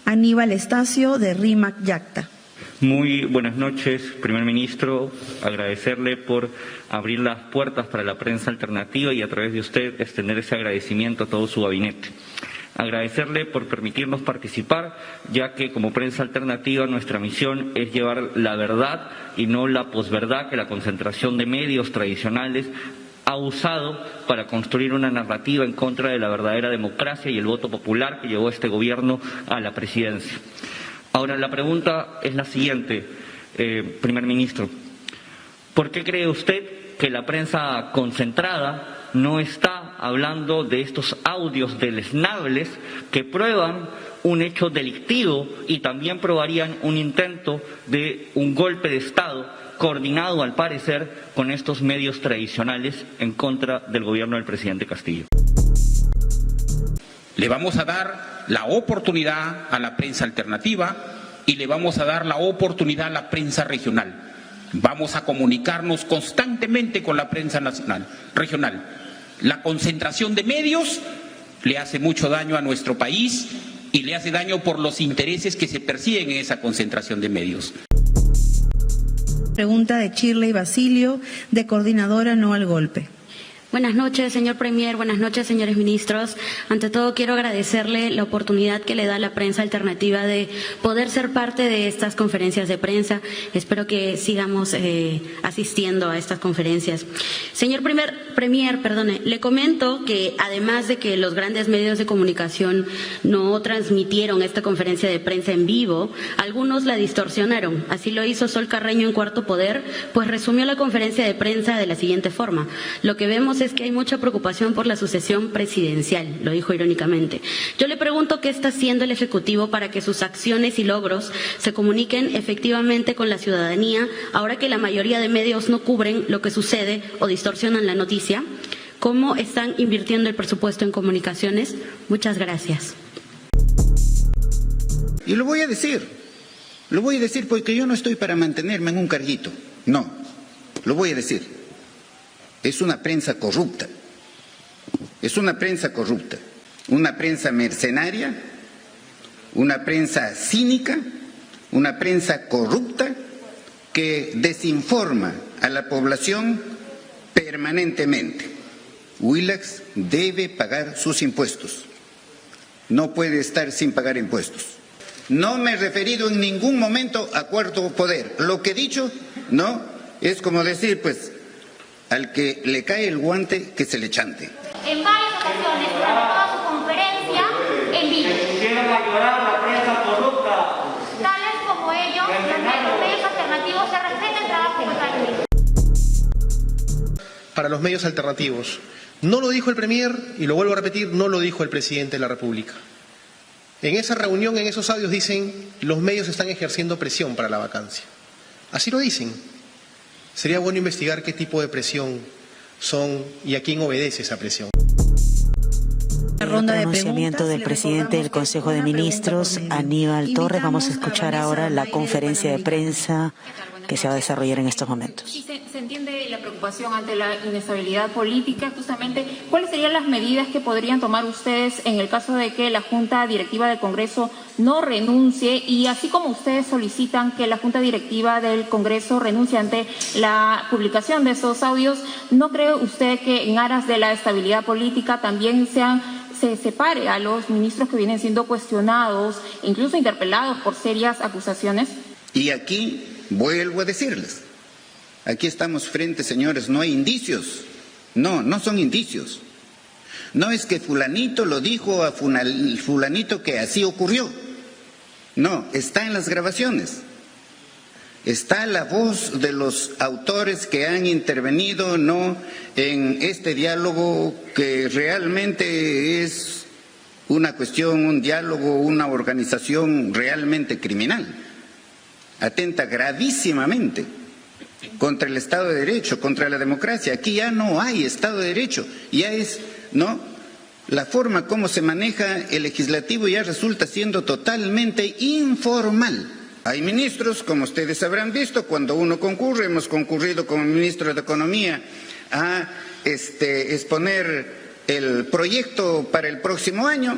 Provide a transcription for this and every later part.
Aníbal Estacio, de RIMAC Yacta. Muy buenas noches, primer ministro. Agradecerle por abrir las puertas para la prensa alternativa y a través de usted extender ese agradecimiento a todo su gabinete. Agradecerle por permitirnos participar, ya que como prensa alternativa nuestra misión es llevar la verdad y no la posverdad que la concentración de medios tradicionales ha usado para construir una narrativa en contra de la verdadera democracia y el voto popular que llevó a este gobierno a la presidencia. Ahora, la pregunta es la siguiente, primer ministro. ¿Por qué cree usted que la prensa concentrada no está hablando de estos audios deleznables que prueban un hecho delictivo y también probarían un intento de un golpe de Estado coordinado, al parecer, con estos medios tradicionales en contra del gobierno del presidente Castillo? Le vamos a dar la oportunidad a la prensa alternativa y le vamos a dar la oportunidad a la prensa regional. Vamos a comunicarnos constantemente con la prensa nacional, regional. La concentración de medios le hace mucho daño a nuestro país y le hace daño por los intereses que se persiguen en esa concentración de medios. Pregunta de Shirley Basilio, de Coordinadora No al Golpe. Buenas noches, señor Premier. Buenas noches, señores ministros. Ante todo, quiero agradecerle la oportunidad que le da la prensa alternativa de poder ser parte de estas conferencias de prensa. Espero que sigamos asistiendo a estas conferencias. Señor Premier, le comento que además de que los grandes medios de comunicación no transmitieron esta conferencia de prensa en vivo, algunos la distorsionaron. Así lo hizo Sol Carreño en Cuarto Poder, pues resumió la conferencia de prensa de la siguiente forma. Lo que vemos es que hay mucha preocupación por la sucesión presidencial, lo dijo irónicamente. Yo le pregunto qué está haciendo el Ejecutivo para que sus acciones y logros se comuniquen efectivamente con la ciudadanía, ahora que la mayoría de medios no cubren lo que sucede o distorsionan la noticia. ¿Cómo están invirtiendo el presupuesto en comunicaciones? Muchas gracias. Y lo voy a decir porque yo no estoy para mantenerme en un carguito, no, lo voy a decir. Es una prensa corrupta, una prensa mercenaria, una prensa cínica, una prensa corrupta que desinforma a la población permanentemente. Willax debe pagar sus impuestos, no puede estar sin pagar impuestos. No me he referido en ningún momento a Cuarto Poder. Lo que he dicho, no, es como decir, pues, al que le cae el guante, que se le chante. En varias ocasiones, durante toda su conferencia, en vivo. Quieren aclarar la prensa corrupta. Tales como ellos, los medios alternativos se respeta el trabajo totalmente. Para los medios alternativos, no lo dijo el Premier, y lo vuelvo a repetir, no lo dijo el Presidente de la República. En esa reunión, en esos audios dicen, los medios están ejerciendo presión para la vacancia. Así lo dicen. Sería bueno investigar qué tipo de presión son y a quién obedece esa presión. La ronda de pronunciamiento del presidente del Consejo de Ministros, Aníbal Torres. Vamos a escuchar ahora la conferencia de prensa que se va a desarrollar en estos momentos. Sí, se entiende la preocupación ante la inestabilidad política. Justamente, ¿cuáles serían las medidas que podrían tomar ustedes en el caso de que la Junta Directiva del Congreso no renuncie? Y así como ustedes solicitan que la Junta Directiva del Congreso renuncie ante la publicación de esos audios, ¿no cree usted que en aras de la estabilidad política también se separe a los ministros que vienen siendo cuestionados, incluso interpelados por serias acusaciones? Y aquí vuelvo a decirles, aquí estamos frente, señores, no hay indicios, no son indicios. No es que fulanito lo dijo a fulanito que así ocurrió. No, está en las grabaciones. Está la voz de los autores que han intervenido en este diálogo, que realmente es una cuestión, un diálogo, una organización realmente criminal. Atenta gravísimamente contra el Estado de Derecho, contra la democracia. Aquí ya no hay Estado de Derecho, ya es, la forma como se maneja el legislativo ya resulta siendo totalmente informal. Hay ministros, como ustedes habrán visto, cuando uno concurre, hemos concurrido como ministro de Economía a exponer el proyecto para el próximo año.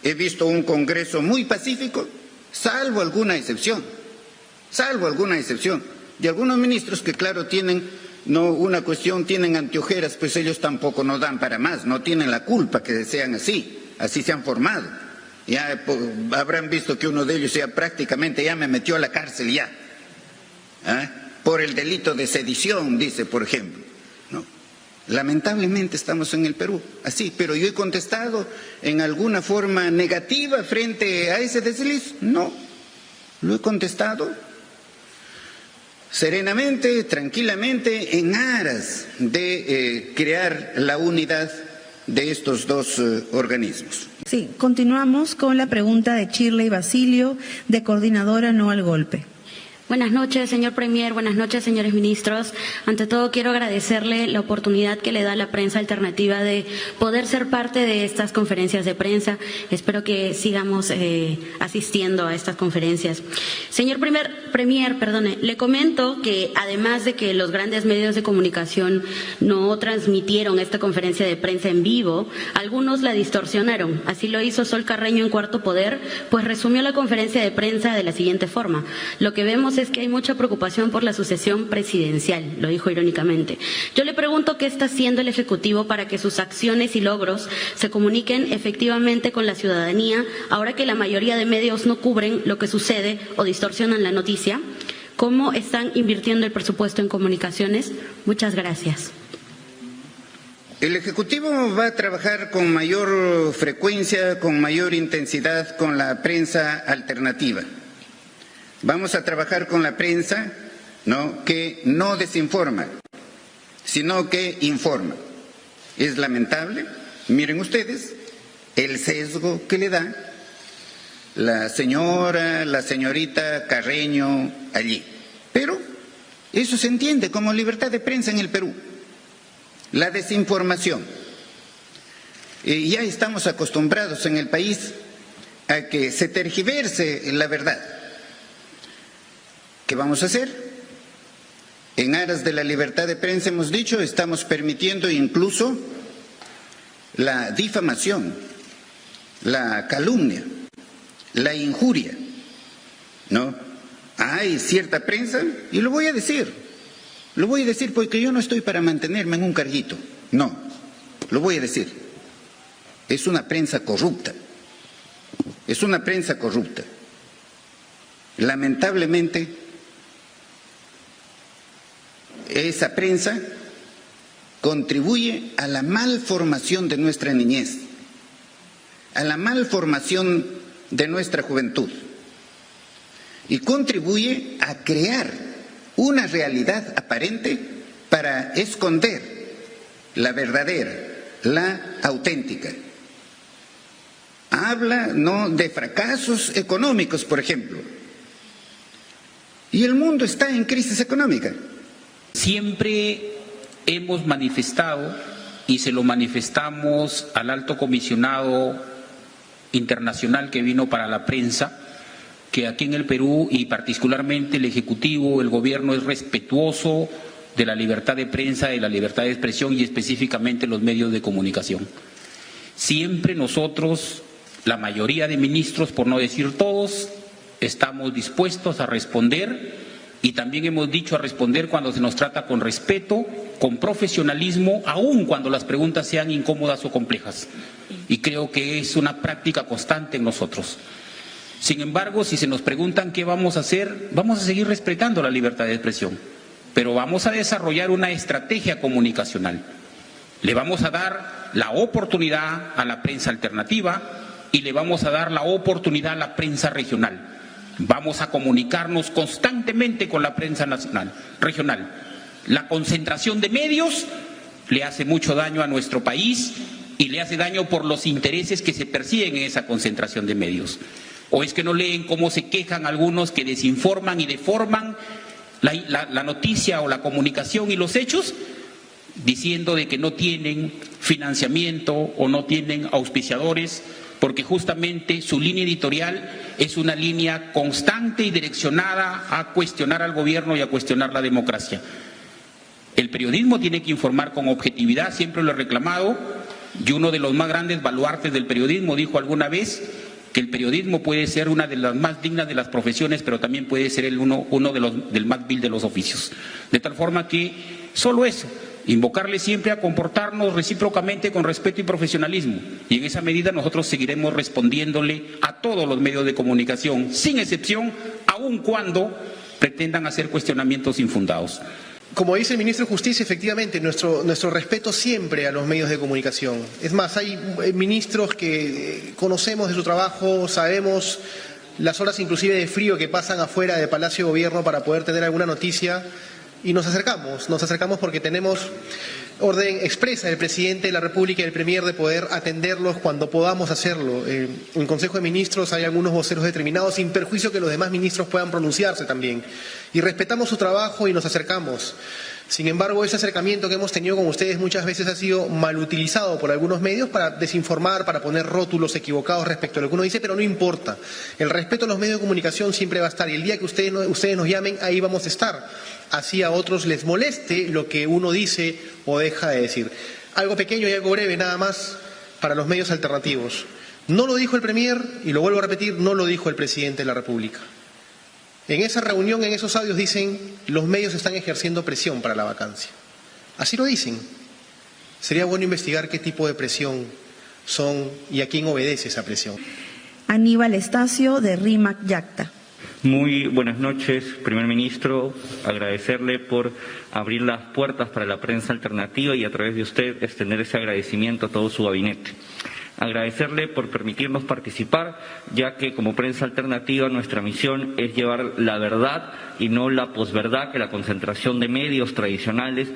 He visto un congreso muy pacífico, salvo alguna excepción, de algunos ministros que claro tienen una cuestión, tienen anteojeras, pues ellos tampoco no dan para más, no tienen la culpa que sean así se han formado. Ya habrán visto que uno de ellos ya prácticamente ya me metió a la cárcel ya, por el delito de sedición, dice, por ejemplo. No. Lamentablemente estamos en el Perú así, pero yo he contestado en alguna forma negativa frente a ese desliz. No, lo he contestado serenamente, tranquilamente, en aras de crear la unidad de estos dos organismos. Sí, continuamos con la pregunta de Shirley Basilio, de Coordinadora No al Golpe. Buenas noches, señor Premier. Buenas noches, señores ministros. Ante todo, quiero agradecerle la oportunidad que le da la prensa alternativa de poder ser parte de estas conferencias de prensa. Espero que sigamos asistiendo a estas conferencias. Señor Premier, le comento que además de que los grandes medios de comunicación no transmitieron esta conferencia de prensa en vivo, algunos la distorsionaron. Así lo hizo Sol Carreño en Cuarto Poder, pues resumió la conferencia de prensa de la siguiente forma. Lo que vemos es que hay mucha preocupación por la sucesión presidencial, lo dijo irónicamente. Yo le pregunto qué está haciendo el Ejecutivo para que sus acciones y logros se comuniquen efectivamente con la ciudadanía, ahora que la mayoría de medios no cubren lo que sucede o distorsionan la noticia. ¿Cómo están invirtiendo el presupuesto en comunicaciones? Muchas gracias. El Ejecutivo va a trabajar con mayor frecuencia, con mayor intensidad con la prensa alternativa. Vamos a trabajar con la prensa, que no desinforma, sino que informa. Es lamentable, miren ustedes, el sesgo que le da la señorita Carreño allí. Pero eso se entiende como libertad de prensa en el Perú. La desinformación. Ya estamos acostumbrados en el país a que se tergiverse la verdad. ¿Qué vamos a hacer? En aras de la libertad de prensa, hemos dicho, estamos permitiendo incluso la difamación, la calumnia, la injuria, ¿no? Hay cierta prensa, y lo voy a decir porque yo no estoy para mantenerme en un carguito, no, lo voy a decir. Es una prensa corrupta, Lamentablemente, esa prensa contribuye a la malformación de nuestra niñez, a la malformación de nuestra juventud y contribuye a crear una realidad aparente para esconder la verdadera, la auténtica. Habla de fracasos económicos, por ejemplo, y el mundo está en crisis económica. Siempre hemos manifestado, y se lo manifestamos al alto comisionado internacional que vino para la prensa, que aquí en el Perú y particularmente el Ejecutivo, el Gobierno es respetuoso de la libertad de prensa, de la libertad de expresión y específicamente los medios de comunicación. Siempre nosotros, la mayoría de ministros, por no decir todos, estamos dispuestos a responder. Y también hemos dicho a responder cuando se nos trata con respeto, con profesionalismo, aun cuando las preguntas sean incómodas o complejas. Y creo que es una práctica constante en nosotros. Sin embargo, si se nos preguntan qué vamos a hacer, vamos a seguir respetando la libertad de expresión, pero vamos a desarrollar una estrategia comunicacional. Le vamos a dar la oportunidad a la prensa alternativa y le vamos a dar la oportunidad a la prensa regional. Vamos a comunicarnos constantemente con la prensa nacional, regional. La concentración de medios le hace mucho daño a nuestro país y le hace daño por los intereses que se persiguen en esa concentración de medios. ¿O es que no leen cómo se quejan algunos que desinforman y deforman la noticia o la comunicación y los hechos? Diciendo de que no tienen financiamiento o no tienen auspiciadores, porque justamente su línea editorial es una línea constante y direccionada a cuestionar al gobierno y a cuestionar la democracia. El periodismo tiene que informar con objetividad, siempre lo he reclamado, y uno de los más grandes baluartes del periodismo dijo alguna vez que el periodismo puede ser una de las más dignas de las profesiones, pero también puede ser uno del más vil de los oficios. De tal forma que solo eso, invocarle siempre a comportarnos recíprocamente con respeto y profesionalismo. Y en esa medida nosotros seguiremos respondiéndole a todos los medios de comunicación, sin excepción, aun cuando pretendan hacer cuestionamientos infundados. Como dice el ministro de Justicia, efectivamente, nuestro respeto siempre a los medios de comunicación. Es más, hay ministros que conocemos de su trabajo, sabemos las horas inclusive de frío que pasan afuera del Palacio de Gobierno para poder tener alguna noticia, y nos acercamos porque tenemos orden expresa del presidente de la República y del Premier de poder atenderlos cuando podamos hacerlo. En el Consejo de Ministros hay algunos voceros determinados, sin perjuicio que los demás ministros puedan pronunciarse también. Y respetamos su trabajo y nos acercamos. Sin embargo, ese acercamiento que hemos tenido con ustedes muchas veces ha sido mal utilizado por algunos medios para desinformar, para poner rótulos equivocados respecto a lo que uno dice, pero no importa. El respeto a los medios de comunicación siempre va a estar, y el día que ustedes nos llamen, ahí vamos a estar. Así a otros les moleste lo que uno dice o deja de decir. Algo pequeño y algo breve nada más para los medios alternativos. No lo dijo el Premier, y lo vuelvo a repetir, no lo dijo el presidente de la República. En esa reunión, en esos audios dicen, los medios están ejerciendo presión para la vacancia. Así lo dicen. Sería bueno investigar qué tipo de presión son y a quién obedece esa presión. Aníbal Estacio, de RIMAC Yacta. Muy buenas noches, primer ministro. Agradecerle por abrir las puertas para la prensa alternativa y a través de usted extender ese agradecimiento a todo su gabinete. Agradecerle por permitirnos participar, ya que como prensa alternativa nuestra misión es llevar la verdad y no la posverdad que la concentración de medios tradicionales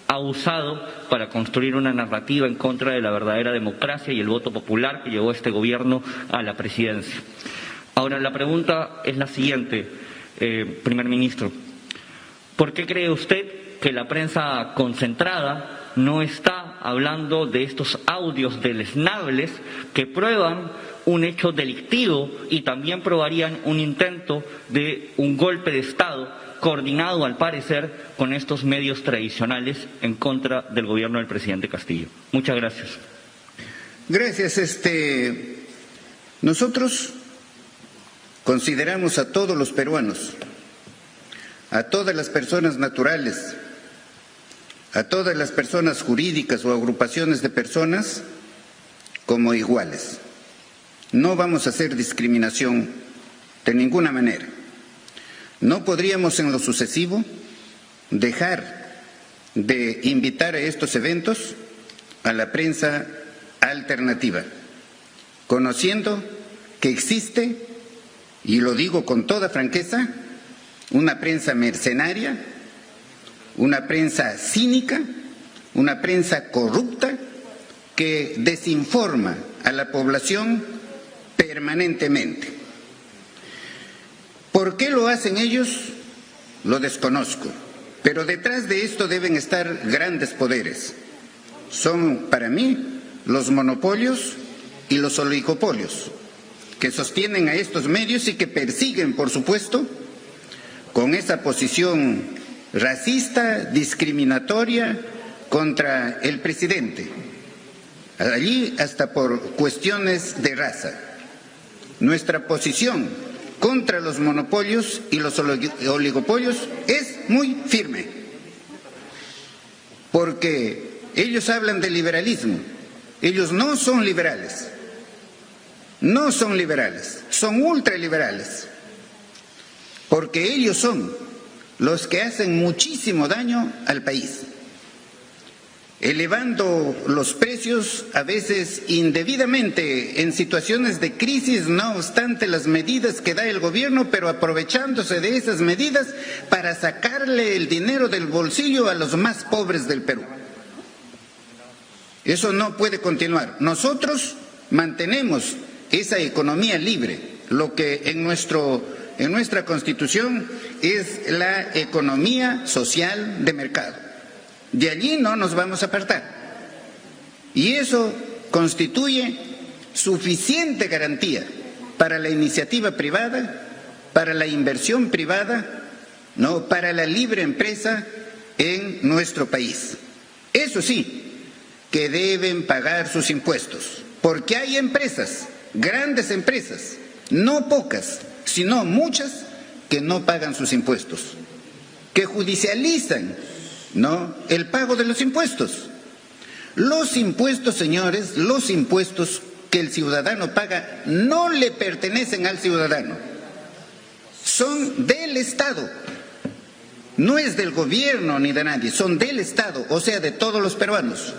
ha usado para construir una narrativa en contra de la verdadera democracia y el voto popular que llevó este gobierno a la presidencia. Ahora, la pregunta es la siguiente, primer ministro. ¿Por qué cree usted que la prensa concentrada no está hablando de estos audios deleznables que prueban un hecho delictivo y también probarían un intento de un golpe de Estado coordinado, al parecer, con estos medios tradicionales en contra del gobierno del presidente Castillo? Muchas gracias. Gracias. Nosotros consideramos a todos los peruanos, a todas las personas naturales, a todas las personas jurídicas o agrupaciones de personas como iguales. No vamos a hacer discriminación de ninguna manera. No podríamos en lo sucesivo dejar de invitar a estos eventos a la prensa alternativa, conociendo que existe, y lo digo con toda franqueza, una prensa mercenaria, una prensa cínica, una prensa corrupta que desinforma a la población permanentemente. ¿Por qué lo hacen ellos? Lo desconozco, pero detrás de esto deben estar grandes poderes. Son, para mí, los monopolios y los oligopolios que sostienen a estos medios y que persiguen, por supuesto, con esa posición racista, discriminatoria contra el presidente, allí hasta por cuestiones de raza. Nuestra posición contra los monopolios y los oligopolios es muy firme, porque ellos hablan de liberalismo. Ellos no son liberales, no son liberales, son ultraliberales, porque ellos son los que hacen muchísimo daño al país, elevando los precios a veces indebidamente en situaciones de crisis, no obstante las medidas que da el gobierno, pero aprovechándose de esas medidas para sacarle el dinero del bolsillo a los más pobres del Perú. Eso no puede continuar. Nosotros mantenemos esa economía libre, lo que en nuestra Constitución es la economía social de mercado. De allí no nos vamos a apartar. Y eso constituye suficiente garantía para la iniciativa privada, para la inversión privada, no, para la libre empresa en nuestro país. Eso sí, que deben pagar sus impuestos, porque hay empresas grandes empresas, no pocas, sino muchas, que no pagan sus impuestos, que judicializan, ¿no?, el pago de los impuestos. Los impuestos, señores, los impuestos que el ciudadano paga no le pertenecen al ciudadano, son del Estado. No es del gobierno ni de nadie, son del Estado, o sea, de todos los peruanos.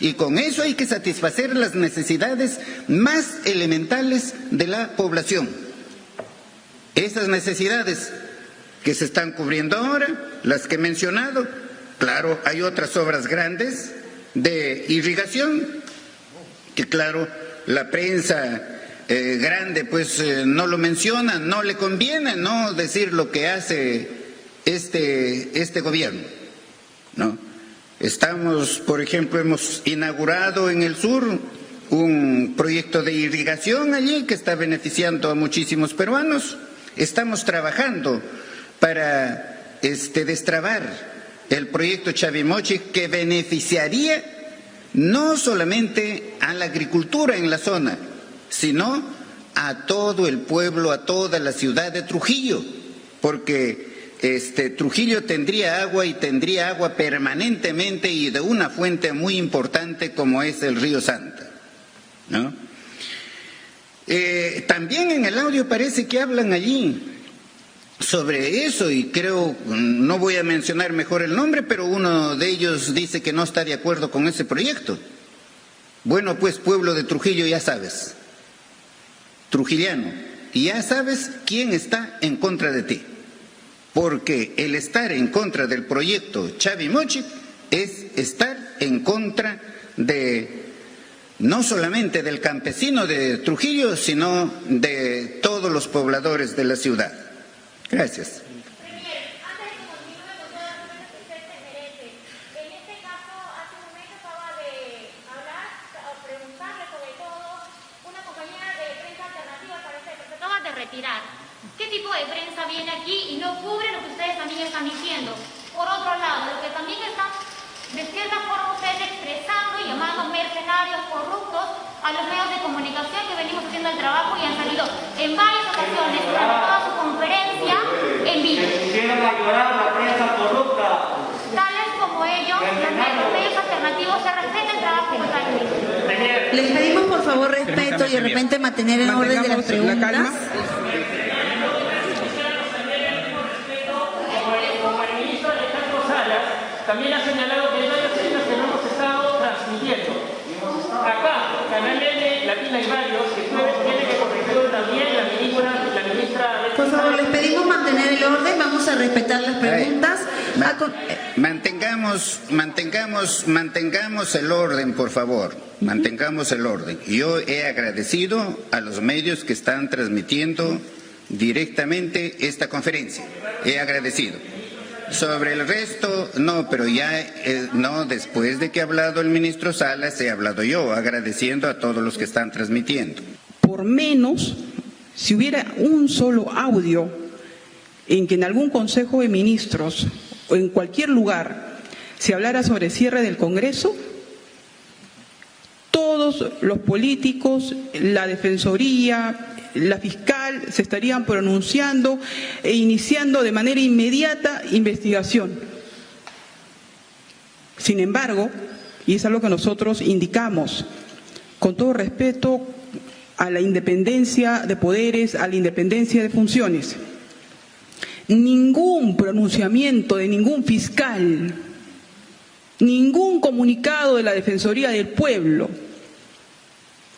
Y con eso hay que satisfacer las necesidades más elementales de la población. Esas necesidades que se están cubriendo ahora, las que he mencionado, claro, hay otras obras grandes de irrigación, que claro, la prensa grande pues no lo menciona, no le conviene no decir lo que hace este gobierno, ¿no? Estamos, por ejemplo, hemos inaugurado en el sur un proyecto de irrigación allí que está beneficiando a muchísimos peruanos. Estamos trabajando para destrabar el proyecto Chavimochic, que beneficiaría no solamente a la agricultura en la zona, sino a todo el pueblo, a toda la ciudad de Trujillo, porque Trujillo tendría agua y tendría agua permanentemente y de una fuente muy importante como es el río Santa, ¿no? También en el audio parece que hablan allí sobre eso y creo, no voy a mencionar mejor el nombre, pero uno de ellos dice que no está de acuerdo con ese proyecto. Bueno, pues pueblo de Trujillo, ya sabes, trujillano, y ya sabes quién está en contra de ti. Porque el estar en contra del proyecto Chavimochic es estar en contra de no solamente del campesino de Trujillo, sino de todos los pobladores de la ciudad. Gracias. ¿Qué tipo de prensa viene aquí y no cubre lo que ustedes también están diciendo? Por otro lado, lo que también están de cierta forma ustedes expresando y llamando mercenarios corruptos a los medios de comunicación que venimos haciendo el trabajo y han salido en varias ocasiones durante toda su conferencia en vivo. Quieren ayudar a la prensa corrupta. Tales como ellos, los medios alternativos, se respeta el trabajo totalmente. Les pedimos por favor respeto y de repente mantener el orden de las preguntas. También ha señalado que hay varias cosas que no hemos estado transmitiendo. Acá, Canal N, Latina y varios, que tiene que corregir también la ministra... Por favor, les pedimos mantener el orden, vamos a respetar las preguntas. Mantengamos el orden, por favor. Mantengamos el orden. Yo he agradecido a los medios que están transmitiendo directamente esta conferencia. He agradecido. Sobre el resto, no, pero ya, no, después de que ha hablado el ministro Salas, he hablado yo, agradeciendo a todos los que están transmitiendo. Por menos, si hubiera un solo audio en que en algún Consejo de Ministros o en cualquier lugar se hablara sobre cierre del Congreso, todos los políticos, la Defensoría, la fiscal se estarían pronunciando e iniciando de manera inmediata investigación. Sin embargo, y es algo que nosotros indicamos, con todo respeto a la independencia de poderes, a la independencia de funciones, ningún pronunciamiento de ningún fiscal, ningún comunicado de la Defensoría del Pueblo.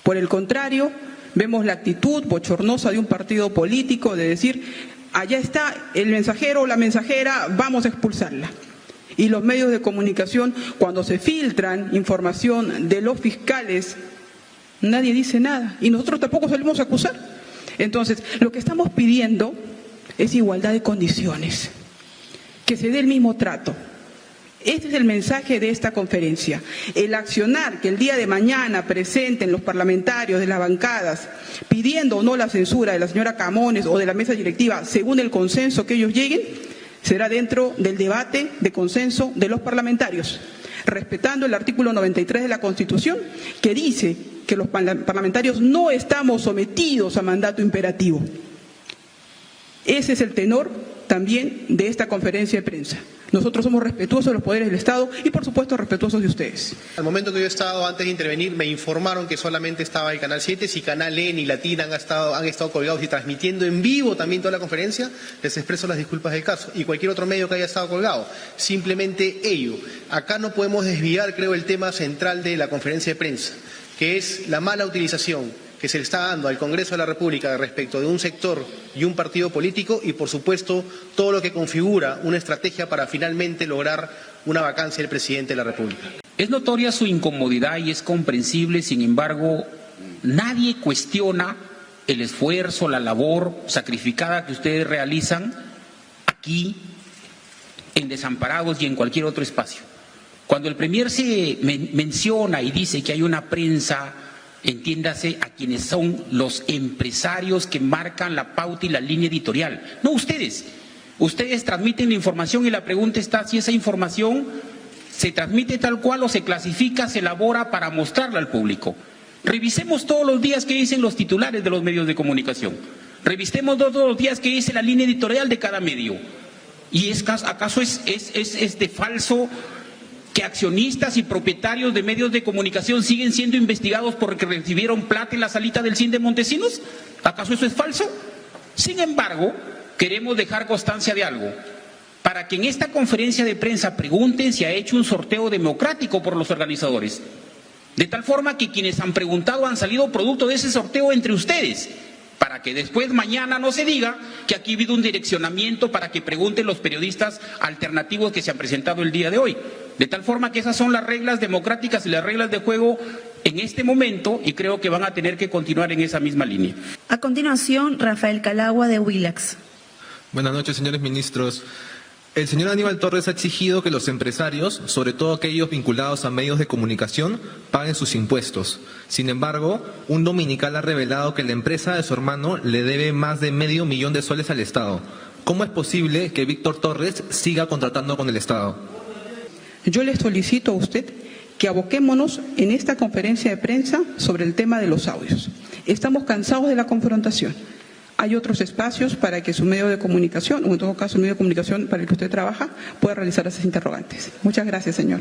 Por el contrario, vemos la actitud bochornosa de un partido político de decir, allá está el mensajero o la mensajera, vamos a expulsarla. Y los medios de comunicación, cuando se filtran información de los fiscales, nadie dice nada. Y nosotros tampoco salimos a acusar. Entonces, lo que estamos pidiendo es igualdad de condiciones, que se dé el mismo trato. Este es el mensaje de esta conferencia. El accionar que el día de mañana presenten los parlamentarios de las bancadas pidiendo o no la censura de la señora Camones o de la mesa directiva según el consenso que ellos lleguen, será dentro del debate de consenso de los parlamentarios, respetando el artículo 93 de la Constitución, que dice que los parlamentarios no estamos sometidos a mandato imperativo. Ese es el tenor también de esta conferencia de prensa. Nosotros somos respetuosos de los poderes del Estado y, por supuesto, respetuosos de ustedes. Al momento que yo he estado, antes de intervenir, me informaron que solamente estaba el Canal 7. Si Canal E ni Latina han estado colgados y transmitiendo en vivo también toda la conferencia, les expreso las disculpas del caso. Y cualquier otro medio que haya estado colgado, simplemente ello. Acá no podemos desviar, creo, el tema central de la conferencia de prensa, que es la mala utilización que se le está dando al Congreso de la República respecto de un sector y un partido político y, por supuesto, todo lo que configura una estrategia para finalmente lograr una vacancia del presidente de la República. Es notoria su incomodidad y es comprensible, sin embargo, nadie cuestiona el esfuerzo, la labor sacrificada que ustedes realizan aquí, en Desamparados y en cualquier otro espacio. Cuando el Premier se menciona y dice que hay una prensa, entiéndase a quienes son los empresarios que marcan la pauta y la línea editorial. No ustedes. Ustedes transmiten la información y la pregunta está si esa información se transmite tal cual o se clasifica, se elabora para mostrarla al público. Revisemos todos los días qué dicen los titulares de los medios de comunicación. Revisemos todos los días qué dice la línea editorial de cada medio. ¿Y acaso es de falso que accionistas y propietarios de medios de comunicación siguen siendo investigados porque recibieron plata en la salita del CIN de Montesinos? ¿Acaso eso es falso? Sin embargo, queremos dejar constancia de algo. Para que en esta conferencia de prensa pregunten si ha hecho un sorteo democrático por los organizadores. De tal forma que quienes han preguntado han salido producto de ese sorteo entre ustedes. Para que después mañana no se diga que aquí ha habido un direccionamiento para que pregunten los periodistas alternativos que se han presentado el día de hoy. De tal forma que esas son las reglas democráticas y las reglas de juego en este momento y creo que van a tener que continuar en esa misma línea. A continuación, Rafael Calagua de Willax. Buenas noches, señores ministros. El señor Aníbal Torres ha exigido que los empresarios, sobre todo aquellos vinculados a medios de comunicación, paguen sus impuestos. Sin embargo, un dominical ha revelado que la empresa de su hermano le debe más de $500,000 de soles al Estado. ¿Cómo es posible que Víctor Torres siga contratando con el Estado? Yo le solicito a usted que aboquémonos en esta conferencia de prensa sobre el tema de los audios. Estamos cansados de la confrontación. Hay otros espacios para que su medio de comunicación, o en todo caso el medio de comunicación para el que usted trabaja, pueda realizar esas interrogantes. Muchas gracias, señor.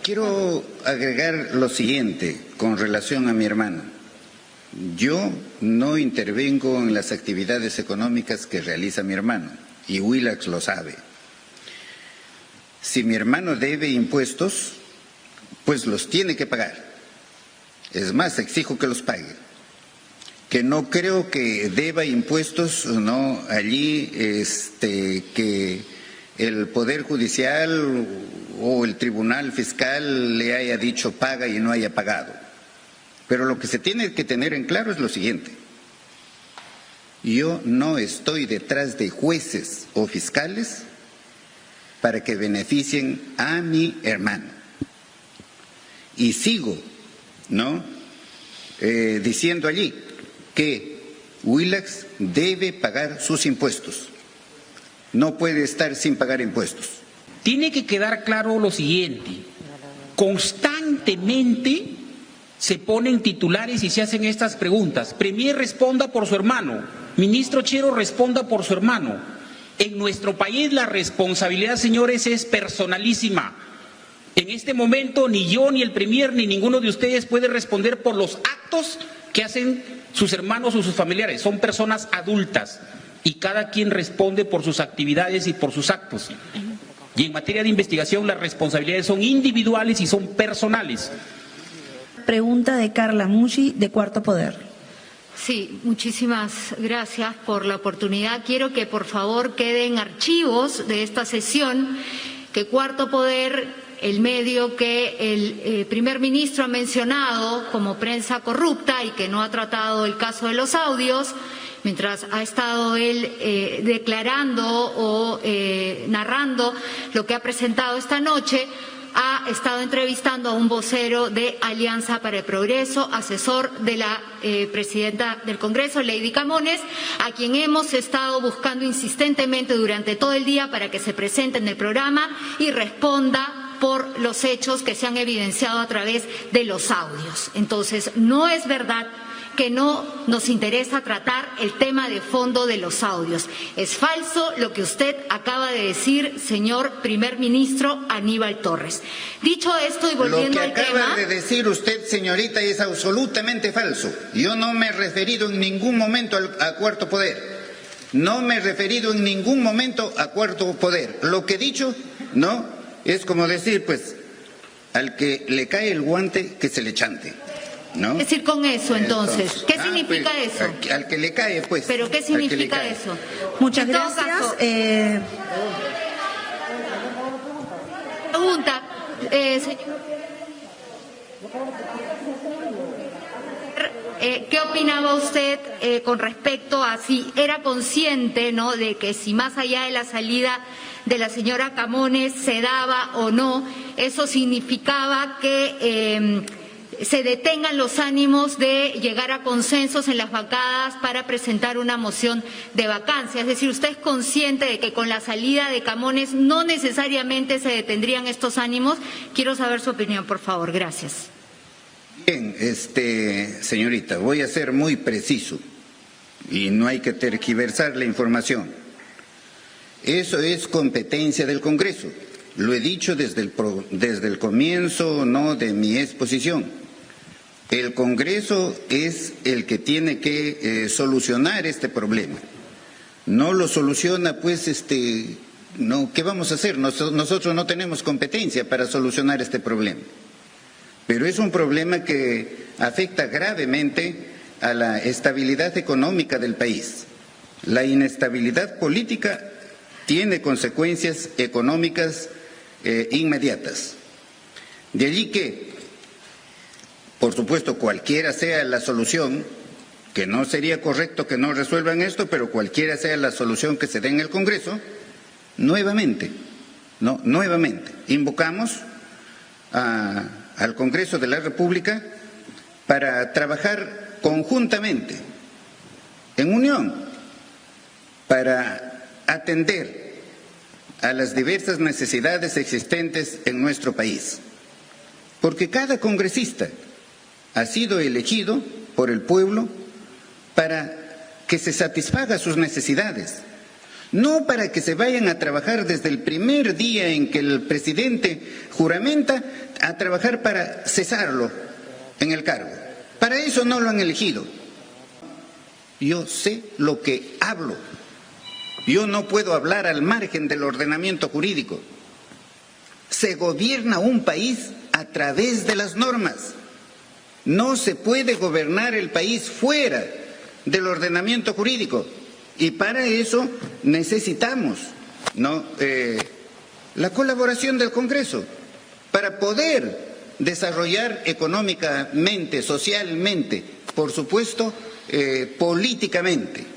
Quiero agregar lo siguiente con relación a mi hermano. Yo no intervengo en las actividades económicas que realiza mi hermano, y Willax lo sabe. Si mi hermano debe impuestos, pues los tiene que pagar. Es más, exijo que los pague. Que no creo que deba impuestos, no, allí que el Poder Judicial o el Tribunal Fiscal le haya dicho paga y no haya pagado. Pero lo que se tiene que tener en claro es lo siguiente. Yo no estoy detrás de jueces o fiscales para que beneficien a mi hermano. Y sigo, diciendo allí que Willax debe pagar sus impuestos. No puede estar sin pagar impuestos. Tiene que quedar claro lo siguiente. Constantemente se ponen titulares y se hacen estas preguntas. Premier responda por su hermano. Ministro Chero responda por su hermano. En nuestro país la responsabilidad, señores, es personalísima. En este momento ni yo, ni el Premier, ni ninguno de ustedes puede responder por los actos que hacen sus hermanos o sus familiares. Son personas adultas y cada quien responde por sus actividades y por sus actos. Y en materia de investigación las responsabilidades son individuales y son personales. Pregunta de Carla Mucci, de Cuarto Poder. Sí, muchísimas gracias por la oportunidad. Quiero que por favor queden archivos de esta sesión que Cuarto Poder, el medio que el primer ministro ha mencionado como prensa corrupta y que no ha tratado el caso de los audios, mientras ha estado él declarando o narrando lo que ha presentado esta noche, ha estado entrevistando a un vocero de Alianza para el Progreso, asesor de la presidenta del Congreso, Lady Camones, a quien hemos estado buscando insistentemente durante todo el día para que se presente en el programa y responda por los hechos que se han evidenciado a través de los audios. Entonces, no es verdad que no nos interesa tratar el tema de fondo de los audios. Es falso lo que usted acaba de decir, señor primer ministro Aníbal Torres. Dicho esto y volviendo al tema... Lo que acaba de decir usted, señorita, es absolutamente falso. Yo no me he referido en ningún momento a cuarto poder. No me he referido en ningún momento a cuarto poder. Lo que he dicho, no, es como decir, pues, al que le cae el guante, que se le chante. ¿No? Es decir, con eso, entonces, ¿qué significa pues, eso? Al que le cae, pues. ¿Pero qué significa eso? Muchas gracias. Pregunta, ¿qué opinaba usted con respecto a si era consciente, ¿no?, de que si más allá de la salida de la señora Camones se daba o no, eso significaba que se detengan los ánimos de llegar a consensos en las bancadas para presentar una moción de vacancia? Es decir, ¿usted es consciente de que con la salida de Camones no necesariamente se detendrían estos ánimos? Quiero saber su opinión, por favor. Gracias. Bien, señorita, voy a ser muy preciso y no hay que tergiversar la información. Eso es competencia del Congreso. Lo he dicho desde el comienzo, ¿no?, de mi exposición. El Congreso es el que tiene que solucionar este problema. No lo soluciona, pues, no, ¿qué vamos a hacer? Nosotros no tenemos competencia para solucionar este problema. Pero es un problema que afecta gravemente a la estabilidad económica del país. La inestabilidad política tiene consecuencias económicas inmediatas. De allí que, por supuesto, cualquiera sea la solución, que no sería correcto que no resuelvan esto, pero cualquiera sea la solución que se dé en el Congreso, nuevamente invocamos al Congreso de la República para trabajar conjuntamente, en unión, para atender a las diversas necesidades existentes en nuestro país. Porque cada congresista ha sido elegido por el pueblo para que se satisfaga sus necesidades, no para que se vayan a trabajar desde el primer día en que el presidente juramenta a trabajar para cesarlo en el cargo. Para eso no lo han elegido. Yo sé lo que hablo. Yo no puedo hablar al margen del ordenamiento jurídico. Se gobierna un país a través de las normas. No se puede gobernar el país fuera del ordenamiento jurídico. Y para eso necesitamos, ¿no?, la colaboración del Congreso para poder desarrollar económicamente, socialmente, por supuesto, políticamente